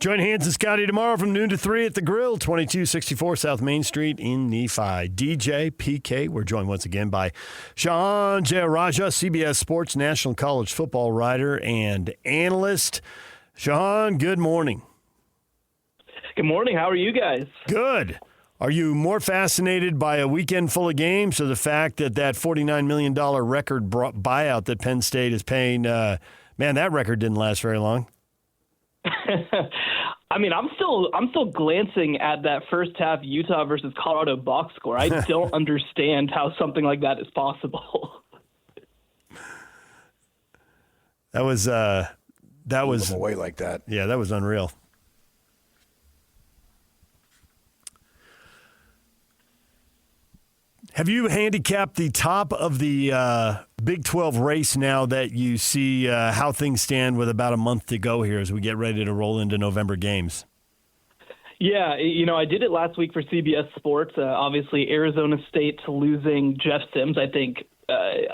Join Hans and Scotty tomorrow from noon to 3 at the Grill, 2264 South Main Street in Nephi. DJ, PK, we're joined once again by Shehan Jeyarajah, CBS Sports national college football writer and analyst. Shehan, good morning. Good morning. How are you guys? Good. Are you more fascinated by a weekend full of games or the fact that $49 million record buyout that Penn State is paying, man, that record didn't last very long? I mean, I'm still glancing at that first half Utah versus Colorado box score. I don't understand how something like that is possible. That was away like that. Yeah, that was unreal. Have you handicapped the top of the Big 12 race now that you see how things stand with about a month to go here as we get ready to roll into November games? Yeah, I did it last week for CBS Sports. Obviously, Arizona State losing Jeff Sims, I think,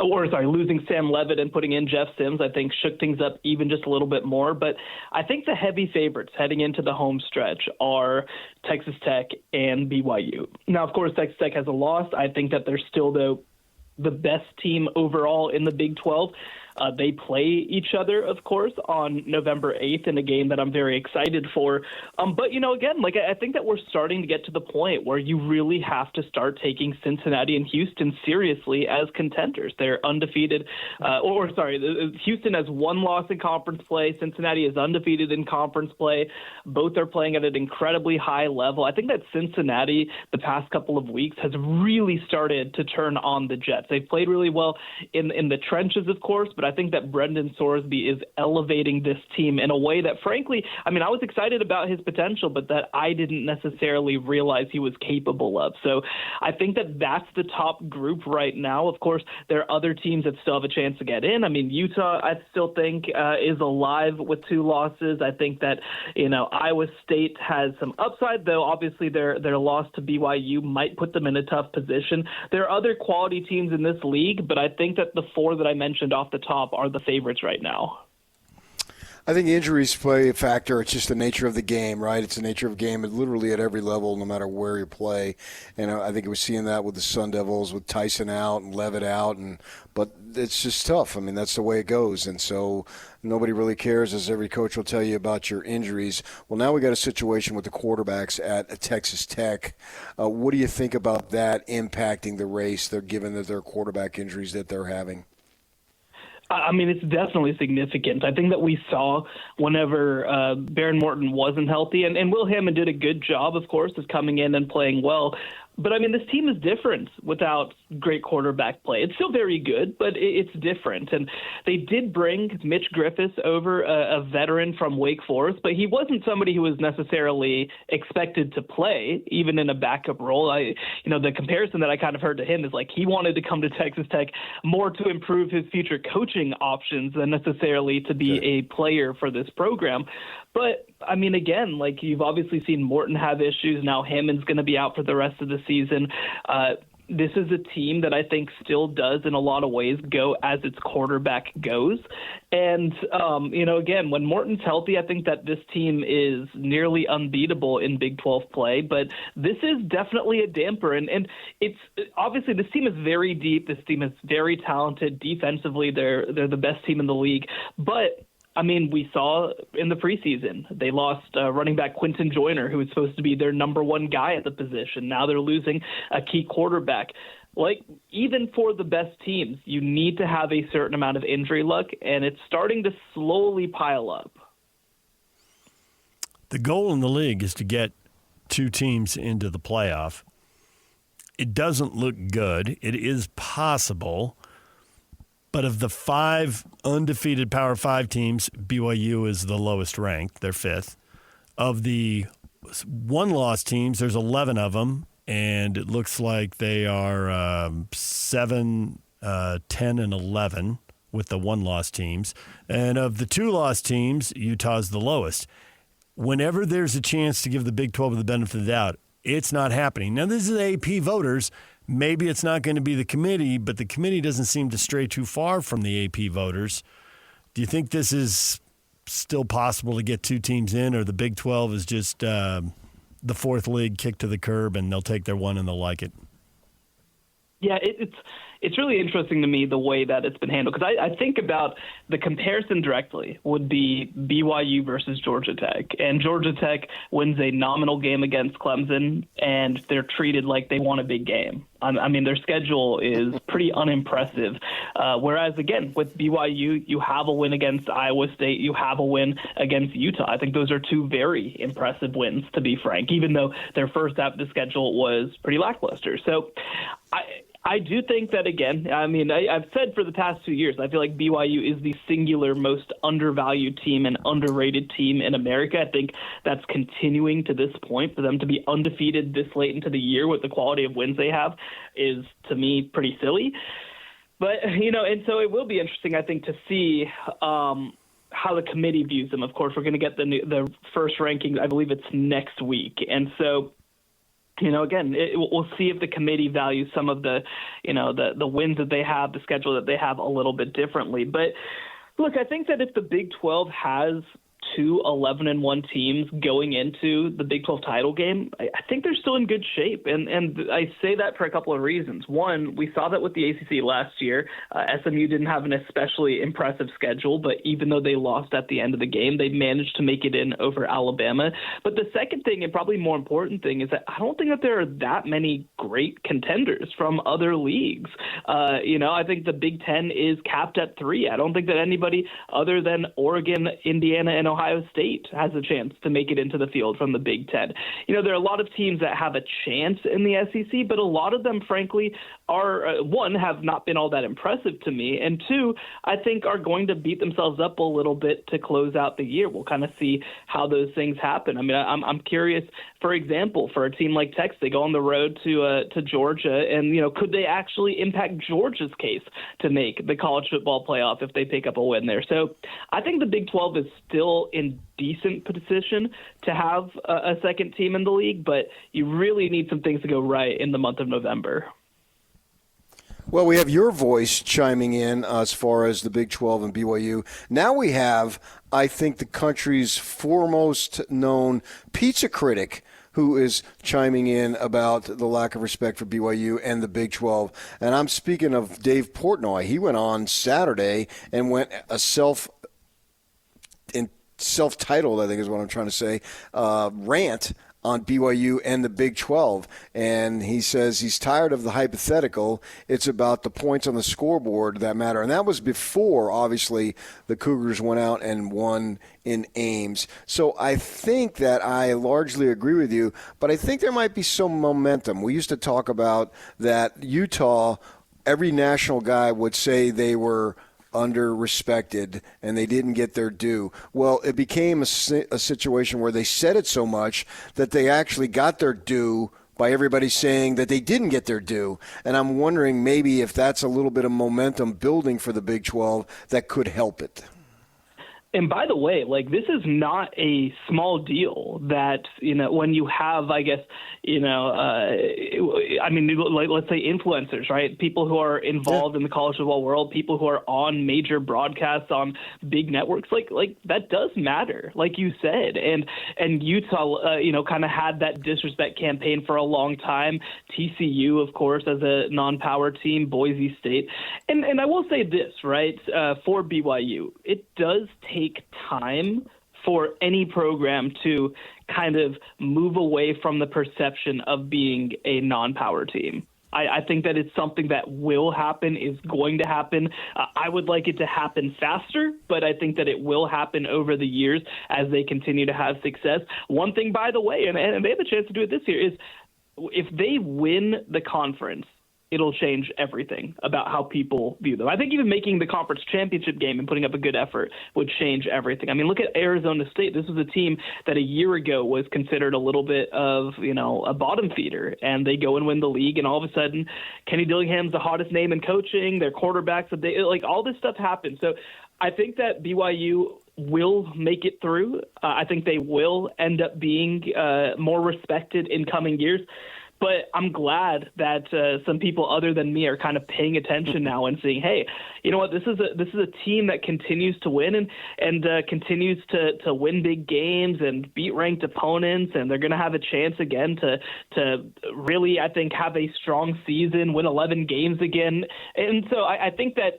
losing Sam Levitt and putting in Jeff Sims, I think shook things up even just a little bit more. But I think the heavy favorites heading into the home stretch are Texas Tech and BYU. Now, of course, Texas Tech has a loss. I think that they're still the best team overall in the Big 12. They play each other, of course, on November 8th in a game that I'm very excited for. But, again, I think that we're starting to get to the point where you really have to start taking Cincinnati and Houston seriously as contenders. They're undefeated. Houston has one loss in conference play. Cincinnati is undefeated in conference play. Both are playing at an incredibly high level. I think that Cincinnati, the past couple of weeks, has really started to turn on the Jets. They've played really well in the trenches, of course, but I think that Brendan Sorsby is elevating this team in a way that, frankly, I was excited about his potential, but that I didn't necessarily realize he was capable of. So I think that that's the top group right now. Of course, there are other teams that still have a chance to get in. Utah, I still think, is alive with 2 losses. I think that, Iowa State has some upside, though obviously their loss to BYU might put them in a tough position. There are other quality teams in this league, but I think that the 4 that I mentioned off the top are the favorites right now. I think injuries play a factor. It's just the nature of the game, right? It's the nature of the game literally at every level, no matter where you play. And I think we're seeing that with the Sun Devils, with Tyson out and Levitt out. But it's just tough. That's the way it goes. And so nobody really cares, as every coach will tell you, about your injuries. Well, now we got a situation with the quarterbacks at Texas Tech. What do you think about that impacting the race, given that their quarterback injuries that they're having? It's definitely significant. I think that we saw whenever Baron Morton wasn't healthy, and Will Hammond did a good job, of course, of coming in and playing well. But, this team is different without great quarterback play. It's still very good, but it's different. And they did bring Mitch Griffiths over, a veteran from Wake Forest, but he wasn't somebody who was necessarily expected to play, even in a backup role. The comparison that I kind of heard to him is he wanted to come to Texas Tech more to improve his future coaching options than necessarily to be a player for this program. But, again, you've obviously seen Morton have issues. Now Hammond's going to be out for the rest of the season. This is a team that I think still does, in a lot of ways, go as its quarterback goes. And, again, when Morton's healthy, I think that this team is nearly unbeatable in Big 12 play. But this is definitely a damper. And it's obviously this team is very deep. This team is very talented. Defensively, they're the best team in the league. But we saw in the preseason, they lost running back Quinton Joyner, who was supposed to be their number 1 guy at the position. Now they're losing a key quarterback. Even for the best teams, you need to have a certain amount of injury luck, and it's starting to slowly pile up. The goal in the league is to get 2 teams into the playoff. It doesn't look good. It is possible. But of the 5 undefeated Power 5 teams, BYU is the lowest ranked. They're 5th. Of the 1-loss teams, there's 11 of them, and it looks like they are 7, 10, and 11 with the 1-loss teams. And of the 2-loss teams, Utah's the lowest. Whenever there's a chance to give the Big 12 the benefit of the doubt, it's not happening. Now, this is AP voters. Maybe it's not going to be the committee, but the committee doesn't seem to stray too far from the AP voters. Do you think this is still possible to get two teams in, or the Big 12 is just the fourth league kicked to the curb and they'll take their one and they'll like it? Yeah, it's really interesting to me the way that it's been handled, because I think about the comparison directly would be BYU versus Georgia Tech, and Georgia Tech wins a nominal game against Clemson, and they're treated like they won a big game. I mean, their schedule is pretty unimpressive. Whereas, again, with BYU, you have a win against Iowa State. You have a win against Utah. I think those are two very impressive wins, to be frank, even though their first half of the schedule was pretty lackluster. So I do think that, again, I mean, I've said for the past 2 years, I feel like BYU is the singular most undervalued team and underrated team in America. I think that's continuing to this point. For them to be undefeated this late into the year with the quality of wins they have is, to me, pretty silly. But, and so it will be interesting, I think, to see how the committee views them. Of course, we're going to get the first rankings. I believe it's next week. And so, again, we'll see if the committee values some of the wins that they have, the schedule that they have a little bit differently. But look, I think that if the Big 12 has two 11-1 teams going into the Big 12 title game, I think they're still in good shape. And I say that for a couple of reasons. One, we saw that with the ACC last year. SMU didn't have an especially impressive schedule, but even though they lost at the end of the game, they managed to make it in over Alabama. But the second thing, and probably more important thing, is that I don't think that there are that many great contenders from other leagues. I think the Big Ten is capped at 3. I don't think that anybody other than Oregon, Indiana, and Ohio State has a chance to make it into the field from the Big Ten. There are a lot of teams that have a chance in the SEC, but a lot of them, frankly, are, one, have not been all that impressive to me, and two, I think are going to beat themselves up a little bit to close out the year. We'll kind of see how those things happen. I mean, I'm curious, for example, for a team like Texas, they go on the road to Georgia, and, could they actually impact Georgia's case to make the college football playoff if they pick up a win there? So I think the Big 12 is still in decent position to have a second team in the league, but you really need some things to go right in the month of November. Well, we have your voice chiming in as far as the Big 12 and BYU. Now we have, I think, the country's foremost known pizza critic who is chiming in about the lack of respect for BYU and the Big 12. And I'm speaking of Dave Portnoy. He went on Saturday and went a self-titled, I think is what I'm trying to say, rant on BYU and the Big 12. And he says he's tired of the hypothetical. It's about the points on the scoreboard that matter. And that was before, obviously, the Cougars went out and won in Ames. So I think that I largely agree with you, but I think there might be some momentum. We used to talk about that Utah, every national guy would say they were under-respected and they didn't get their due. Well, it became a situation where they said it so much that they actually got their due by everybody saying that they didn't get their due. And I'm wondering maybe if that's a little bit of momentum building for the Big 12 that could help it. And by the way, this is not a small deal that, when you have, I guess, let's say influencers, right? People who are involved in the college football world, people who are on major broadcasts on big networks, like that does matter, like you said. And Utah, kind of had that disrespect campaign for a long time. TCU, of course, as a non-power team, Boise State. And I will say this, right, for BYU, it does take time for any program to kind of move away from the perception of being a non-power team. I think that it's something that will happen, is going to happen. I would like it to happen faster, but I think that it will happen over the years as they continue to have success. One thing, by the way, and they have a chance to do it this year, is if they win the conference, it'll change everything about how people view them. I think even making the conference championship game and putting up a good effort would change everything. I mean, look at Arizona State. This was a team that a year ago was considered a little bit of, a bottom feeder, and they go and win the league, and all of a sudden Kenny Dillingham's the hottest name in coaching. Their quarterbacks, all this stuff happens. So I think that BYU will make it through. I think they will end up being more respected in coming years. But I'm glad that some people other than me are kind of paying attention now and saying, hey, you know what, this is a team that continues to win and continues to win big games and beat ranked opponents, and they're going to have a chance again to really, I think, have a strong season, win 11 games again. And so I think that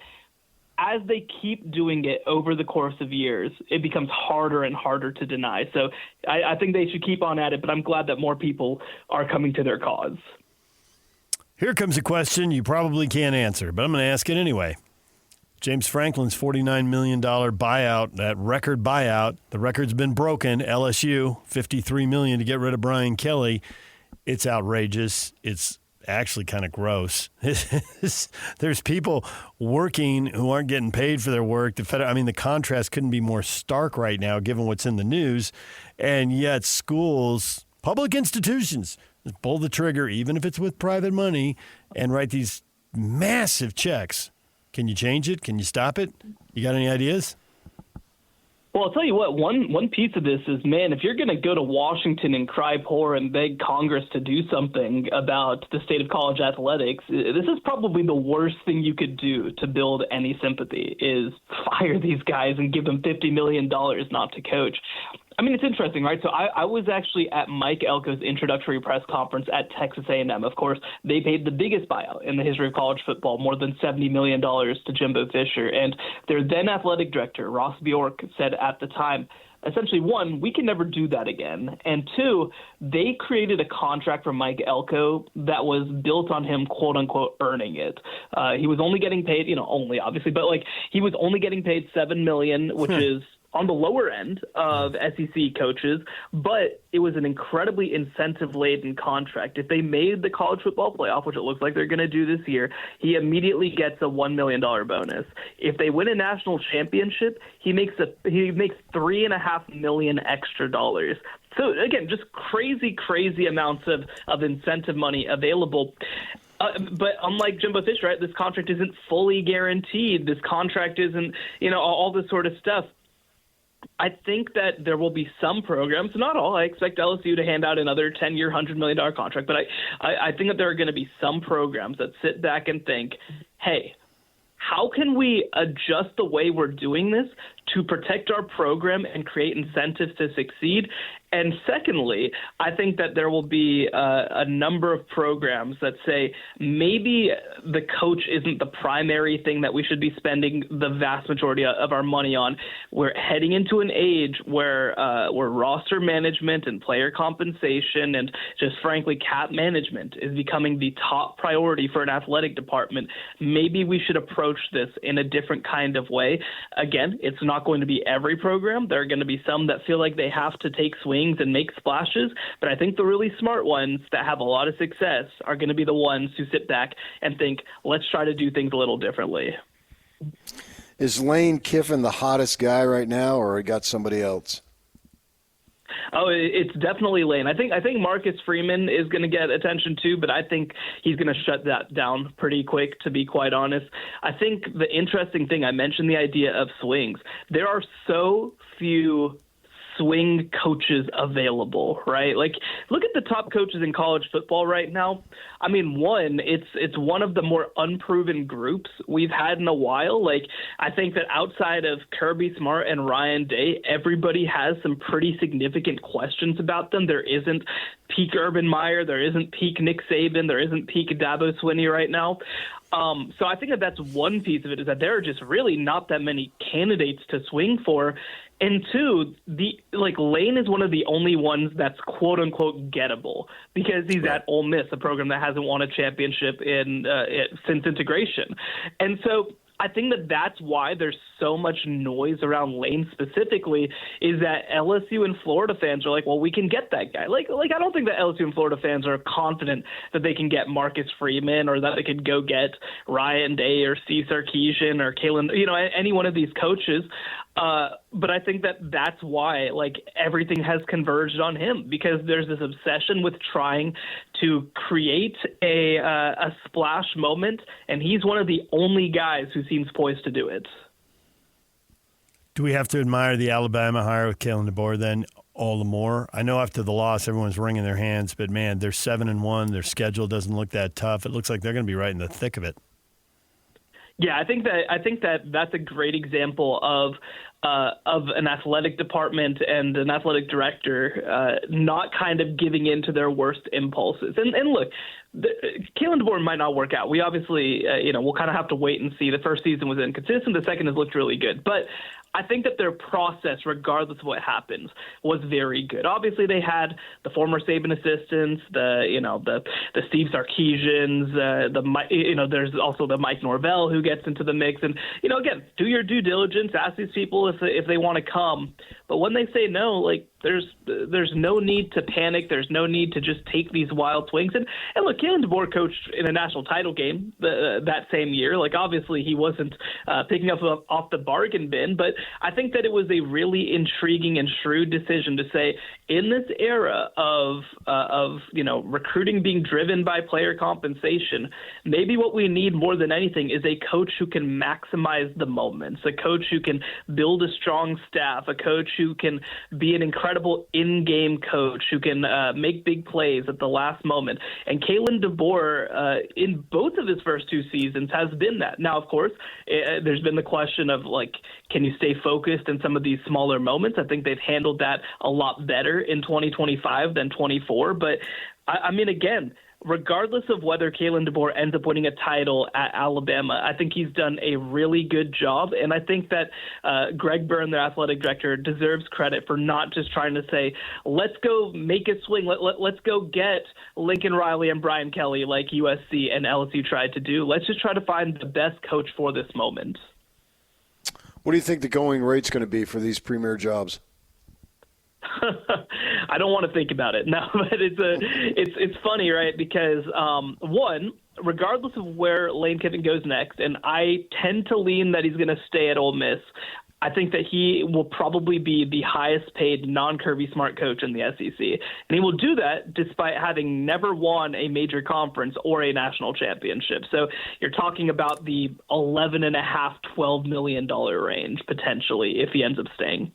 as they keep doing it over the course of years, it becomes harder and harder to deny. So I think they should keep on at it, but I'm glad that more people are coming to their cause. Here comes a question you probably can't answer, but I'm going to ask it anyway. James Franklin's $49 million buyout, that record buyout, the record's been broken. LSU, $53 million to get rid of Brian Kelly. It's outrageous. It's actually kind of gross. There's people working who aren't getting paid for their work. The contrast couldn't be more stark right now given what's in the news. And yet schools, public institutions, just pull the trigger, even if it's with private money, and write these massive checks. Can you change it? Can you stop it? You got any ideas? Well, I'll tell you what, one piece of this is, man, if you're going to go to Washington and cry poor and beg Congress to do something about the state of college athletics, this is probably the worst thing you could do to build any sympathy, is fire these guys and give them $50 million not to coach. I mean, it's interesting, right? So I was actually at Mike Elko's introductory press conference at Texas A&M. Of course, they paid the biggest buyout in the history of college football, more than $70 million to Jimbo Fisher. And their then athletic director, Ross Bjork, said at the time, essentially, one, we can never do that again. And two, they created a contract for Mike Elko that was built on him, quote unquote, earning it. He was only getting paid, only obviously, but he was only getting paid $7 million, which is on the lower end of SEC coaches, but it was an incredibly incentive-laden contract. If they made the college football playoff, which it looks like they're going to do this year, he immediately gets a $1 million bonus. If they win a national championship, he makes $3.5 million extra dollars. So again, just crazy amounts of incentive money available. But unlike Jimbo Fisher, right, this contract isn't fully guaranteed. This contract isn't, all this sort of stuff. I think that there will be some programs, not all. I expect LSU to hand out another 10-year, $100 million contract, but I think that there are going to be some programs that sit back and think, hey, how can we adjust the way we're doing this to protect our program and create incentives to succeed? And secondly, I think that there will be a number of programs that say maybe the coach isn't the primary thing that we should be spending the vast majority of our money on. We're heading into an age where roster management and player compensation and just frankly cap management is becoming the top priority for an athletic department. Maybe we should approach this in a different kind of way. Again, it's not going to be every program. There are going to be some that feel like they have to take swings and make splashes, but I think the really smart ones that have a lot of success are going to be the ones who sit back and think, let's try to do things a little differently. Is Lane Kiffin the hottest guy right now, or he got somebody else? Oh, it's definitely Lane. I think Marcus Freeman is going to get attention too, but I think he's going to shut that down pretty quick, to be quite honest. I think the interesting thing, I mentioned the idea of swings. There are so few swing coaches available, right? Like, look at the top coaches in college football right now. I mean, it's one of the more unproven groups we've had in a while. Like, I think that outside of Kirby Smart and Ryan Day, everybody has some pretty significant questions about them. There isn't peak Urban Meyer, there isn't peak Nick Saban, there isn't peak Dabo Swinney right now. So I think that's one piece of it, is that there are just really not that many candidates to swing for. And two, Lane is one of the only ones that's quote unquote gettable because he's at Ole Miss, a program that hasn't won a championship since integration. And so I think that's why there's so much noise around Lane specifically, is that LSU and Florida fans are like, well, we can get that guy. Like I don't think that LSU and Florida fans are confident that they can get Marcus Freeman or that they could go get Ryan Day or Steve Sarkisian or Kalen, any one of these coaches. But I think that's why everything has converged on him, because there's this obsession with trying to create a splash moment, and he's one of the only guys who seems poised to do it. Do we have to admire the Alabama hire with Kalen DeBoer then? all the more. I know after the loss, everyone's wringing their hands, but man, they're 7-1. Their schedule doesn't look that tough. It looks like they're going to be right in the thick of it. Yeah, I think that that's a great example of an athletic department and an athletic director not kind of giving in to their worst impulses. And look, Kalen DeBoer might not work out. We obviously, we'll kind of have to wait and see. The first season was inconsistent. The second has looked really good. But I think that their process, regardless of what happens, was very good. Obviously, they had the former Saban assistants, the Steve Sarkisians, there's also the Mike Norvell who gets into the mix. And again, do your due diligence, ask these people if they want to come. But when they say no, like there's no need to panic. There's no need to just take these wild swings. And look, Kalen DeBoer coached in a national title game that same year. Like obviously he wasn't picking up off the bargain bin, but I think that it was a really intriguing and shrewd decision to say, in this era of recruiting being driven by player compensation, maybe what we need more than anything is a coach who can maximize the moments, a coach who can build a strong staff, a coach who can be an incredible in-game coach, who can make big plays at the last moment. And Kalen DeBoer, in both of his first two seasons, has been that. Now, of course, there's been the question of, like, can you stay focused in some of these smaller moments? I think they've handled that a lot better in 2025 than 24. But, I mean, again, regardless of whether Kalen DeBoer ends up winning a title at Alabama, I think he's done a really good job. And I think that Greg Byrne, their athletic director, deserves credit for not just trying to say, let's go make a swing. Let's go get Lincoln Riley and Brian Kelly like USC and LSU tried to do. Let's just try to find the best coach for this moment. What do you think the going rate's going to be for these premier jobs? I don't want to think about it. No, but it's funny, right? Because one, regardless of where Lane Kiffin goes next, and I tend to lean that he's going to stay at Ole Miss, I think that he will probably be the highest paid non-Kirby Smart coach in the SEC. And he will do that despite having never won a major conference or a national championship. So you're talking about the $11.5, $12 million range potentially if he ends up staying.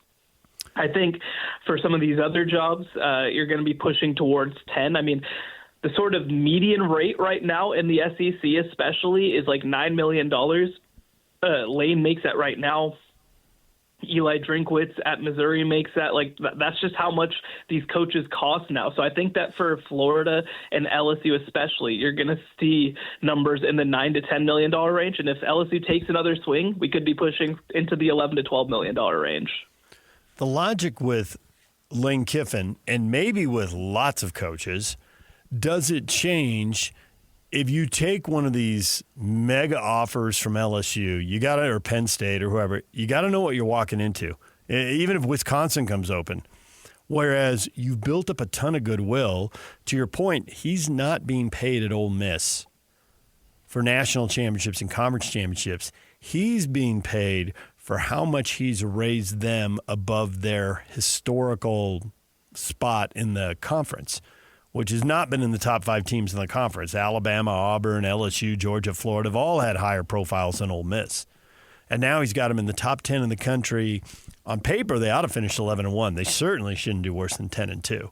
I think for some of these other jobs, you're going to be pushing towards 10. I mean, the sort of median rate right now in the SEC especially is like $9 million. Lane makes that right now. Eli Drinkwitz at Missouri makes that. Like, that's just how much these coaches cost now. So I think that for Florida and LSU especially, you're going to see numbers in the $9 to $10 million range. And if LSU takes another swing, we could be pushing into the $11 to $12 million range. The logic with Lane Kiffin, and maybe with lots of coaches, does it change if you take one of these mega offers from LSU, you got to, or Penn State or whoever, you got to know what you're walking into, even if Wisconsin comes open. Whereas you've built up a ton of goodwill. To your point, he's not being paid at Ole Miss for national championships and conference championships. He's being paid for how much he's raised them above their historical spot in the conference, which has not been in the top 5 teams in the conference. Alabama, Auburn, LSU, Georgia, Florida have all had higher profiles than Ole Miss. And now he's got them in the top 10 in the country. On paper, they ought to finish 11-1. They certainly shouldn't do worse than 10-2.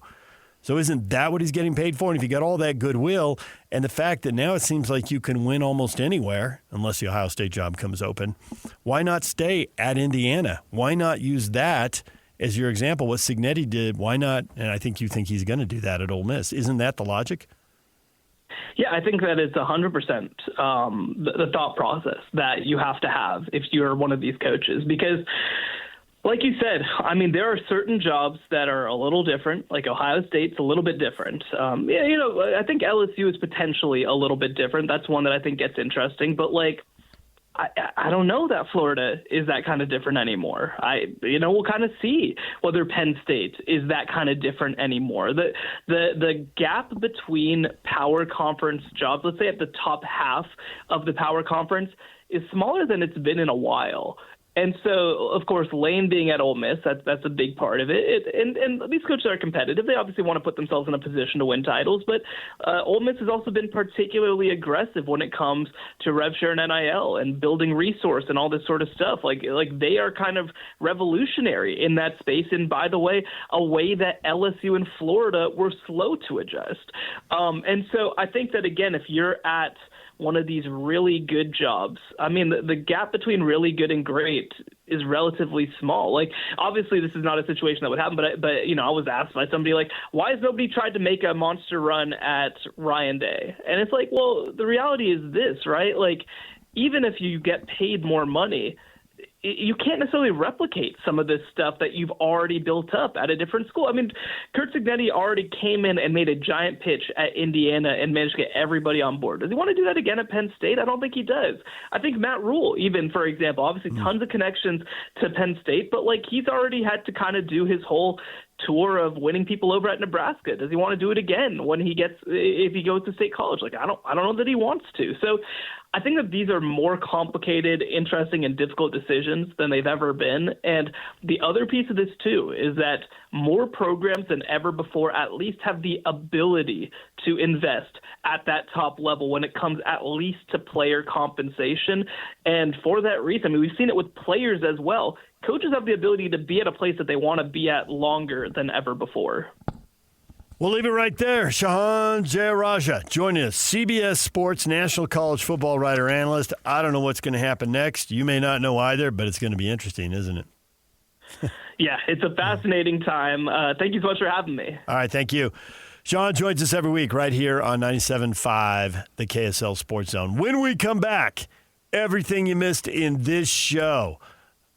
So isn't that what he's getting paid for? And if you got all that goodwill and the fact that now it seems like you can win almost anywhere, unless the Ohio State job comes open, why not stay at Indiana? Why not use that as your example? What Cignetti did, why not? And I think you think he's going to do that at Ole Miss. Isn't that the logic? Yeah, I think that is 100% the thought process that you have to have if you're one of these coaches. Because like you said, I mean, there are certain jobs that are a little different, like Ohio State's a little bit different. I think LSU is potentially a little bit different. That's one that I think gets interesting. But, like, I don't know that Florida is that kind of different anymore. We'll kind of see whether Penn State is that kind of different anymore. The gap between power conference jobs, let's say at the top half of the power conference, is smaller than it's been in a while. And so, of course, Lane being at Ole Miss, that's a big part of it. And these coaches are competitive. They obviously want to put themselves in a position to win titles. But Ole Miss has also been particularly aggressive when it comes to rev share and NIL and building resource and all this sort of stuff. Like they are kind of revolutionary in that space. And by the way, a way that LSU and Florida were slow to adjust. And so I think that, again, if you're at one of these really good jobs, I mean, the gap between really good and great is relatively small. Like, obviously, this is not a situation that would happen, but you know, I was asked by somebody, like, why has nobody tried to make a monster run at Ryan Day? And it's like, well, the reality is this, right? Like, even if you get paid more money, you can't necessarily replicate some of this stuff that you've already built up at a different school. I mean, Kurt Cignetti already came in and made a giant pitch at Indiana and managed to get everybody on board. Does he want to do that again at Penn State? I don't think he does. I think Matt Rule, even, for example, obviously tons of connections to Penn State, but like he's already had to kind of do his whole tour of winning people over at Nebraska. Does he want to do it again if he goes to State College? Like, I don't know that he wants to. So I think that these are more complicated, interesting, and difficult decisions than they've ever been. And the other piece of this, too, is that more programs than ever before at least have the ability to invest at that top level when it comes at least to player compensation. And for that reason, I mean, we've seen it with players as well. Coaches have the ability to be at a place that they want to be at longer than ever before. We'll leave it right there. Shehan Jeyarajah joining us, CBS Sports national college football writer analyst. I don't know what's going to happen next. You may not know either, but it's going to be interesting, isn't it? Yeah, it's a fascinating time. Thank you so much for having me. All right, thank you. Shehan joins us every week right here on 97.5, the KSL Sports Zone. When we come back, everything you missed in this show.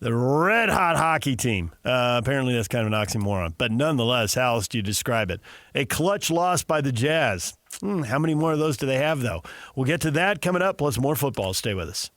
The red-hot hockey team. Apparently that's kind of an oxymoron. But nonetheless, how else do you describe it? A clutch loss by the Jazz. How many more of those do they have, though? We'll get to that coming up, plus more football. Stay with us.